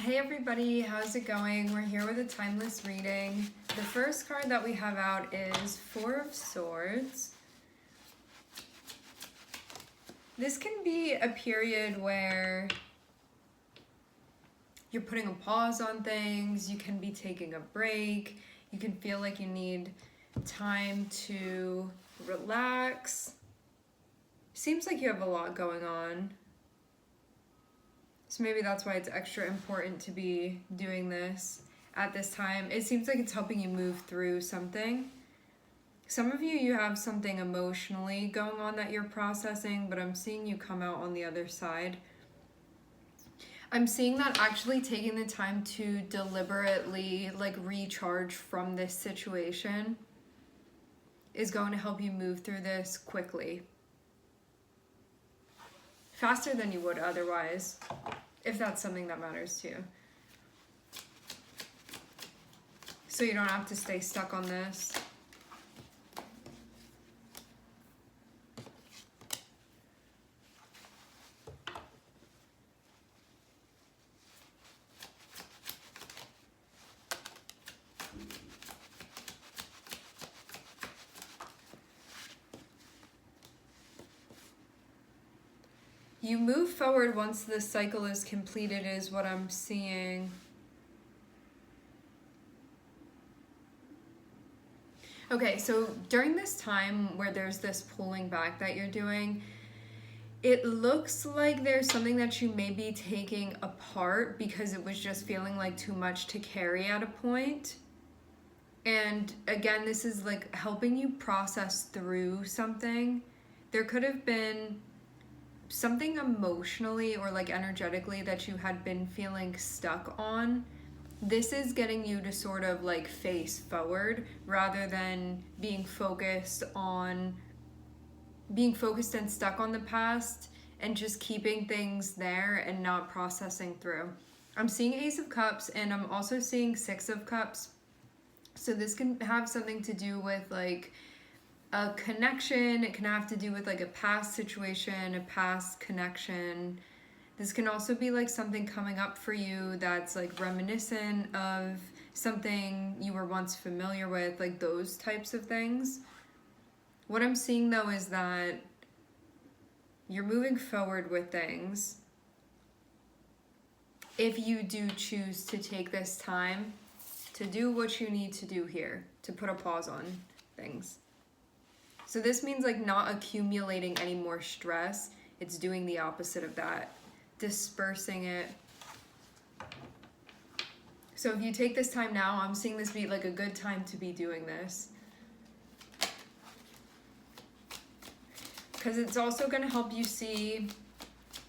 Hey everybody, how's it going? We're here with a timeless reading. The first card that we have out is Four of Swords. This can be a period where you're putting a pause on things, you can be taking a break, you can feel like you need time to relax. Seems like you have a lot going on. So maybe that's why it's extra important to be doing this at this time. It seems like it's helping you move through something. Some of you have something emotionally going on that you're processing, but I'm seeing you come out on the other side. I'm seeing that actually taking the time to deliberately recharge from this situation is going to help you move through this quickly. Faster than you would otherwise, if that's something that matters to you. So you don't have to stay stuck on this. You move forward once the cycle is completed is what I'm seeing. Okay, so during this time where there's this pulling back that you're doing, it looks like there's something that you may be taking apart because it was just feeling like too much to carry at a point. And again, this is like helping you process through something. There could have been something emotionally or energetically that you had been feeling stuck on. This is getting you to sort of face forward rather than being focused and stuck on the past and just keeping things there and not processing through. I'm seeing Ace of Cups and I'm also seeing Six of Cups. So this can have something to do with a connection. It can have to do with a past situation, a past connection. This can also be something coming up for you that's reminiscent of something you were once familiar with, those types of things. What I'm seeing though is that you're moving forward with things if you do choose to take this time to do what you need to do here, to put a pause on things. So this means not accumulating any more stress. It's doing the opposite of that, dispersing it. So if you take this time now, I'm seeing this be a good time to be doing this. Because it's also going to help you see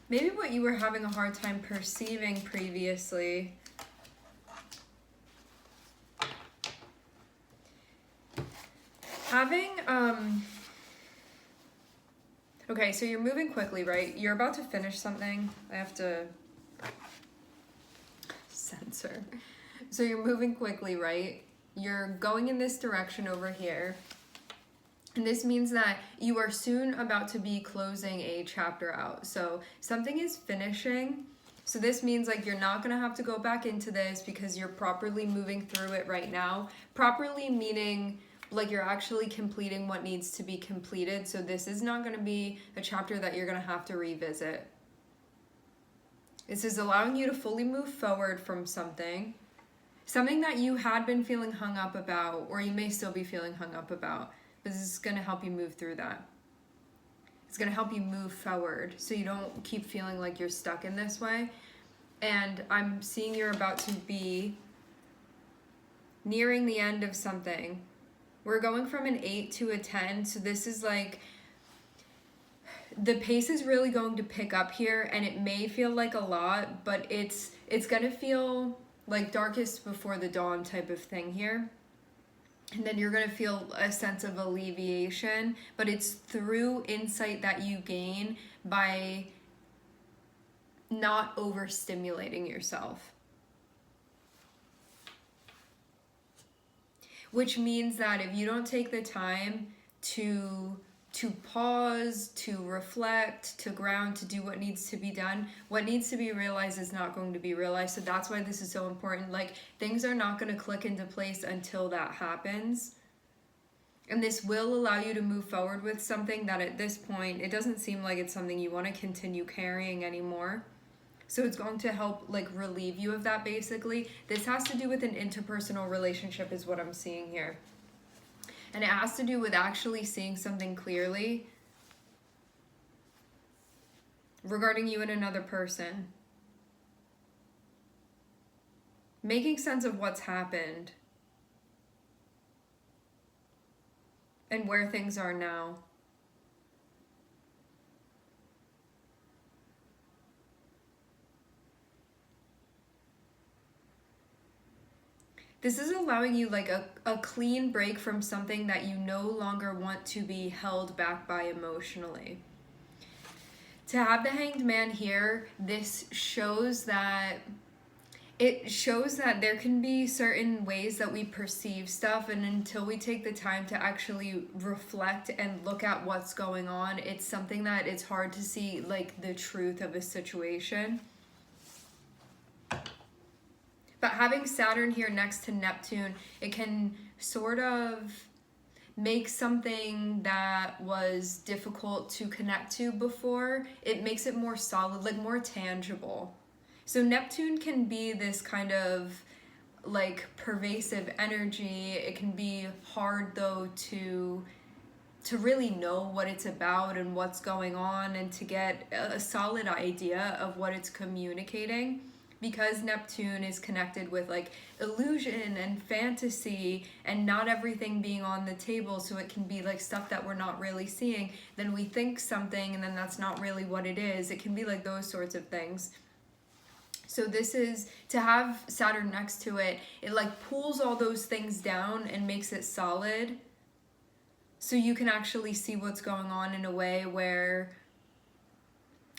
maybe what you were having a hard time perceiving previously. Okay, so you're moving quickly, right? You're about to finish something. I have to censor. So you're moving quickly, right? You're going in this direction over here. And this means that you are soon about to be closing a chapter out. So something is finishing. So this means you're not going to have to go back into this because you're properly moving through it right now. Properly meaning you're actually completing what needs to be completed. So this is not going to be a chapter that you're going to have to revisit. This is allowing you to fully move forward from something that you had been feeling hung up about, or you may still be feeling hung up about. But this is going to help you move through that. It's going to help you move forward so you don't keep feeling like you're stuck in this way. And I'm seeing you're about to be nearing the end of something. We're going from an 8 to a 10, so this is the pace is really going to pick up here, and it may feel like a lot, but it's going to feel like darkest before the dawn type of thing here. And then you're going to feel a sense of alleviation, but it's through insight that you gain by not overstimulating yourself. Which means that if you don't take the time to to pause, to reflect, to ground, to do what needs to be done. What needs to be realized is not going to be realized. So that's why this is so important. Like, things are not going to click into place until that happens. And this will allow you to move forward with something that at this point, it doesn't seem like it's something you want to continue carrying anymore. So it's going to help like relieve you of that basically. This has to do with an interpersonal relationship is what I'm seeing here. And it has to do with actually seeing something clearly regarding you and another person. Making sense of what's happened and where things are now. This is allowing you like a clean break from something that you no longer want to be held back by emotionally. To have the Hanged Man here, this shows that there can be certain ways that we perceive stuff, and until we take the time to actually reflect and look at what's going on, it's something that it's hard to see like the truth of a situation. But having Saturn here next to Neptune, it can sort of make something that was difficult to connect to before, it makes it more solid, like more tangible. So Neptune can be this kind of like pervasive energy. It can be hard though to really know what it's about and what's going on and to get a solid idea of what it's communicating. Because Neptune is connected with like illusion and fantasy and not everything being on the table, so it can be like stuff that we're not really seeing. Then we think something and then that's not really what it is. It can be like those sorts of things. So this is, to have Saturn next to it, it like pulls all those things down and makes it solid. So you can actually see what's going on in a way where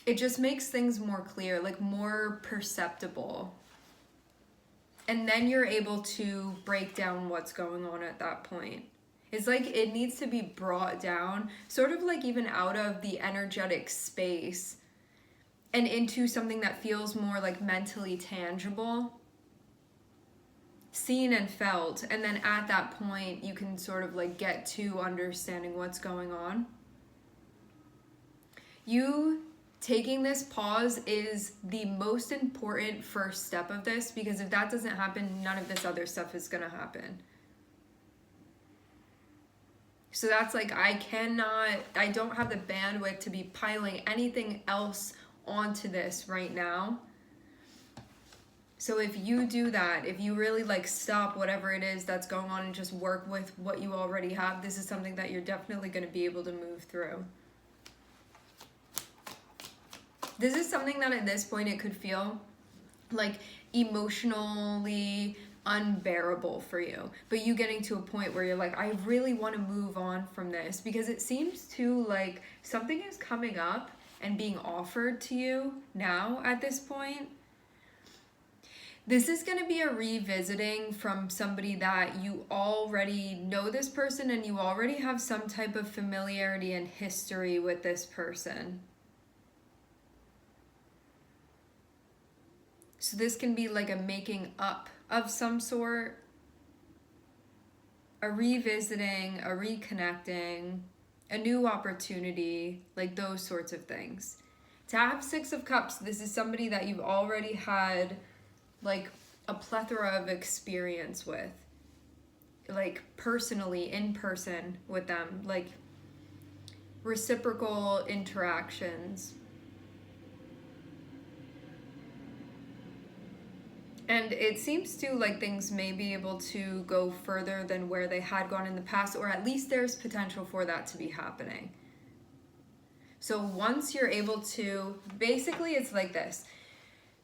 it just makes things more clear, like more perceptible. And then you're able to break down what's going on at that point. It's like it needs to be brought down, sort of like even out of the energetic space and into something that feels more like mentally tangible, seen and felt. And then at that point, you can sort of like get to understanding what's going on. You taking this pause is the most important first step of this, because if that doesn't happen, none of this other stuff is gonna happen. So that's like, I don't have the bandwidth to be piling anything else onto this right now. So if you do that, if you really like stop whatever it is that's going on and just work with what you already have, this is something that you're definitely gonna be able to move through. This is something that at this point it could feel like emotionally unbearable for you, but you getting to a point where you're like, I really want to move on from this, because it seems to like something is coming up and being offered to you now at this point. This is going to be a revisiting from somebody that you already know this person and you already have some type of familiarity and history with this person. So this can be like a making up of some sort, a revisiting, a reconnecting, a new opportunity, like those sorts of things. To have Six of Cups, this is somebody that you've already had like a plethora of experience with, like personally, in person with them, like reciprocal interactions. And it seems to like things may be able to go further than where they had gone in the past, or at least there's potential for that to be happening. So once you're able to, basically it's like this.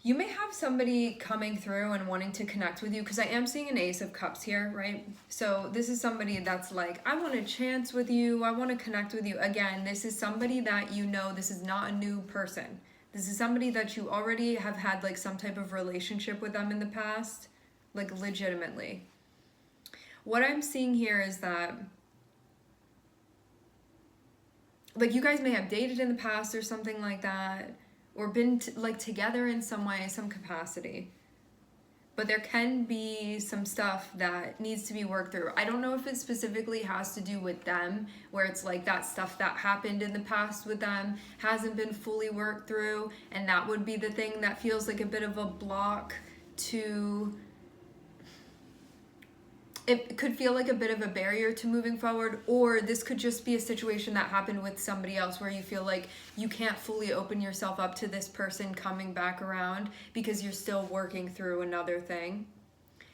You may have somebody coming through and wanting to connect with you, because I am seeing an Ace of Cups here, right? So this is somebody that's like, I want a chance with you, I want to connect with you. Again, this is somebody that you know, this is not a new person. This is somebody that you already have had like some type of relationship with them in the past, like legitimately. What I'm seeing here is that like you guys may have dated in the past or something like that, or been like together in some way, some capacity. But there can be some stuff that needs to be worked through. I don't know if it specifically has to do with them, where it's like that stuff that happened in the past with them hasn't been fully worked through, and that would be the thing that feels like a bit of a block to, it could feel like a bit of a barrier to moving forward. Or this could just be a situation that happened with somebody else where you feel like you can't fully open yourself up to this person coming back around because you're still working through another thing.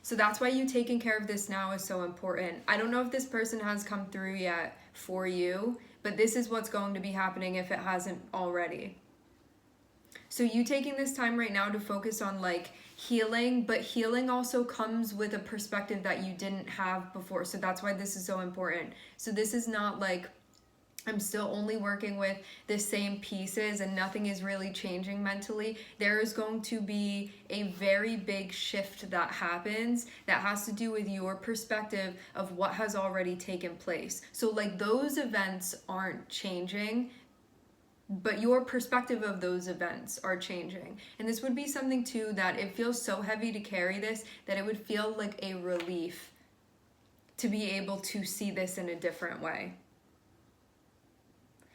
So that's why you taking care of this now is so important. I don't know if this person has come through yet for you, but this is what's going to be happening if it hasn't already. So you taking this time right now to focus on like healing, but healing also comes with a perspective that you didn't have before. So that's why this is so important. So this is not like I'm still only working with the same pieces and nothing is really changing mentally. There is going to be a very big shift that happens that has to do with your perspective of what has already taken place. So like those events aren't changing, but your perspective of those events are changing. And this would be something too that it feels so heavy to carry this that it would feel like a relief to be able to see this in a different way.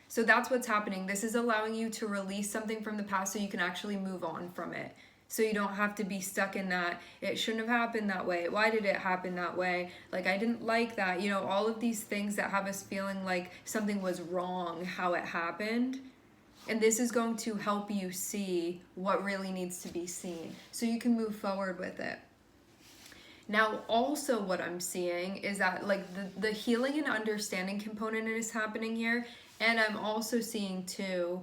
So that's what's happening. This is allowing you to release something from the past so you can actually move on from it. So you don't have to be stuck in that, it shouldn't have happened that way. Why did it happen that way? Like, I didn't like that. You know, all of these things that have us feeling like something was wrong, how it happened. And this is going to help you see what really needs to be seen so you can move forward with it. Now, also what I'm seeing is that like the healing and understanding component is happening here. And I'm also seeing too,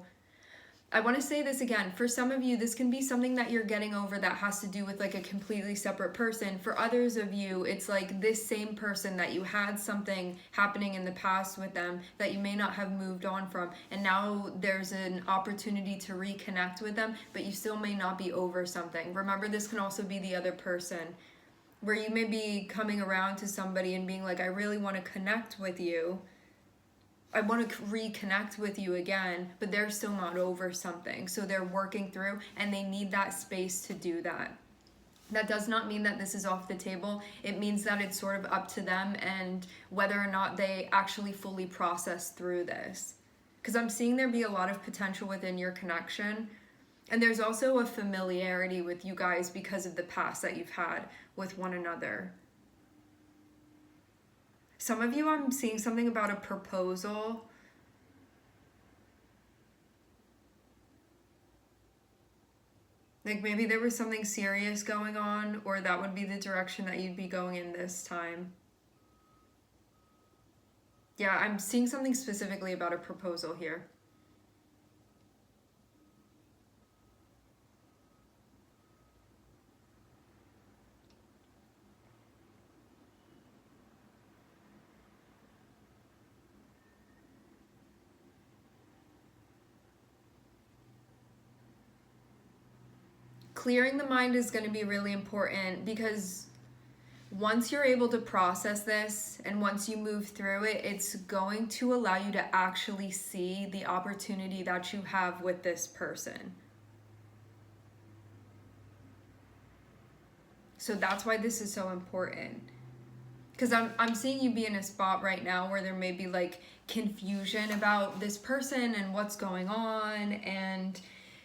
I want to say this again, for some of you, this can be something that you're getting over that has to do with like a completely separate person. For others of you, it's like this same person that you had something happening in the past with them that you may not have moved on from. And now there's an opportunity to reconnect with them, but you still may not be over something. Remember, this can also be the other person where you may be coming around to somebody and being like, I really want to connect with you. I want to reconnect with you again, but they're still not over something. So they're working through and they need that space to do that. That does not mean that this is off the table. It means that it's sort of up to them and whether or not they actually fully process through this. Because I'm seeing there be a lot of potential within your connection. And there's also a familiarity with you guys because of the past that you've had with one another. Some of you, I'm seeing something about a proposal. Like maybe there was something serious going on, or that would be the direction that you'd be going in this time. Yeah, I'm seeing something specifically about a proposal here. Clearing the mind is going to be really important because once you're able to process this and once you move through it, it's going to allow you to actually see the opportunity that you have with this person. So that's why this is so important. Because I'm seeing you be in a spot right now where there may be like confusion about this person and what's going on and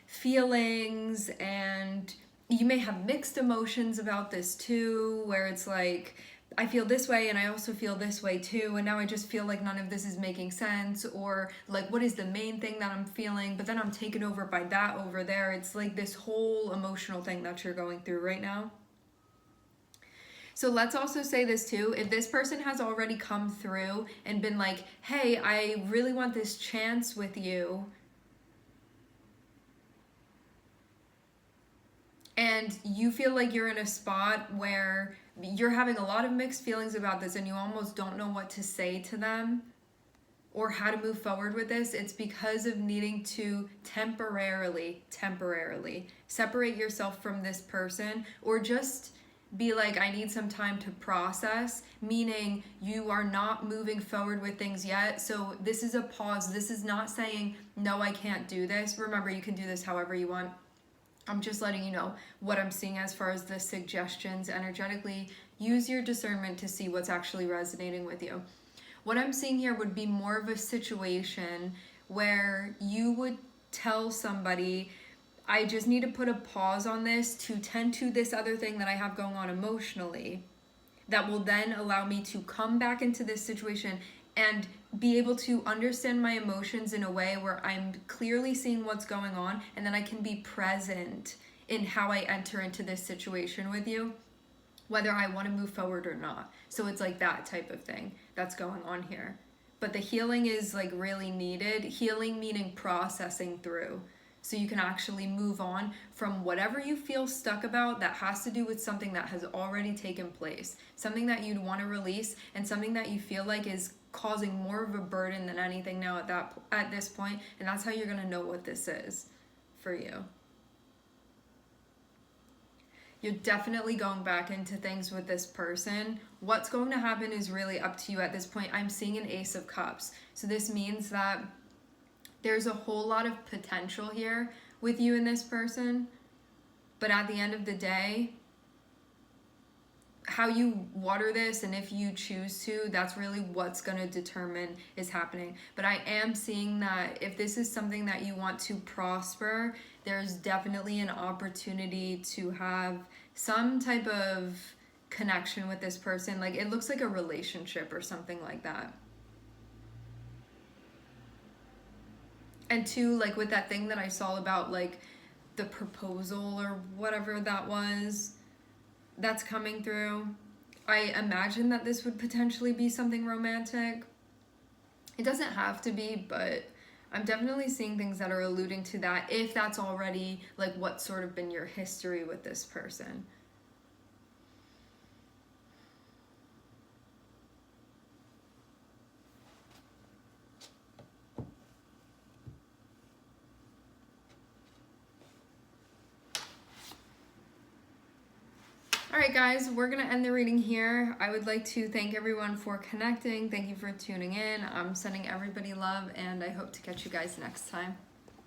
feelings, and you may have mixed emotions about this too, where it's like, I feel this way and I also feel this way too, and now I just feel like none of this is making sense, or like what is the main thing that I'm feeling, but then I'm taken over by that over there. It's like this whole emotional thing that you're going through right now. So let's also say this too, if this person has already come through and been like, hey, I really want this chance with you, and you feel like you're in a spot where you're having a lot of mixed feelings about this and you almost don't know what to say to them or how to move forward with this, it's because of needing to temporarily separate yourself from this person, or just be like, I need some time to process, meaning you are not moving forward with things yet. So this is a pause. This is not saying, no, I can't do this. Remember, you can do this however you want. I'm just letting you know what I'm seeing as far as the suggestions energetically. Use your discernment to see what's actually resonating with you. What I'm seeing here would be more of a situation where you would tell somebody, I just need to put a pause on this to tend to this other thing that I have going on emotionally that will then allow me to come back into this situation and be able to understand my emotions in a way where I'm clearly seeing what's going on, and then I can be present in how I enter into this situation with you, whether I want to move forward or not. So it's like that type of thing that's going on here. But the healing is like really needed. Healing meaning processing through. So you can actually move on from whatever you feel stuck about that has to do with something that has already taken place. Something that you'd want to release, and something that you feel like is causing more of a burden than anything now at this point. And that's how you're going to know what this is for you. You're definitely going back into things with this person. What's going to happen is really up to you at this point. I'm seeing an Ace of Cups. So this means that there's a whole lot of potential here with you and this person. But at the end of the day, how you water this and if you choose to, that's really what's going to determine is happening. But I am seeing that if this is something that you want to prosper, there's definitely an opportunity to have some type of connection with this person. Like, it looks like a relationship or something like that. And two, like with that thing that I saw about like the proposal or whatever that was, that's coming through. I imagine that this would potentially be something romantic. It doesn't have to be, but I'm definitely seeing things that are alluding to that, if that's already like what's sort of been your history with this person. Alright guys, we're going to end the reading here. I would like to thank everyone for connecting. Thank you for tuning in. I'm sending everybody love, and I hope to catch you guys next time.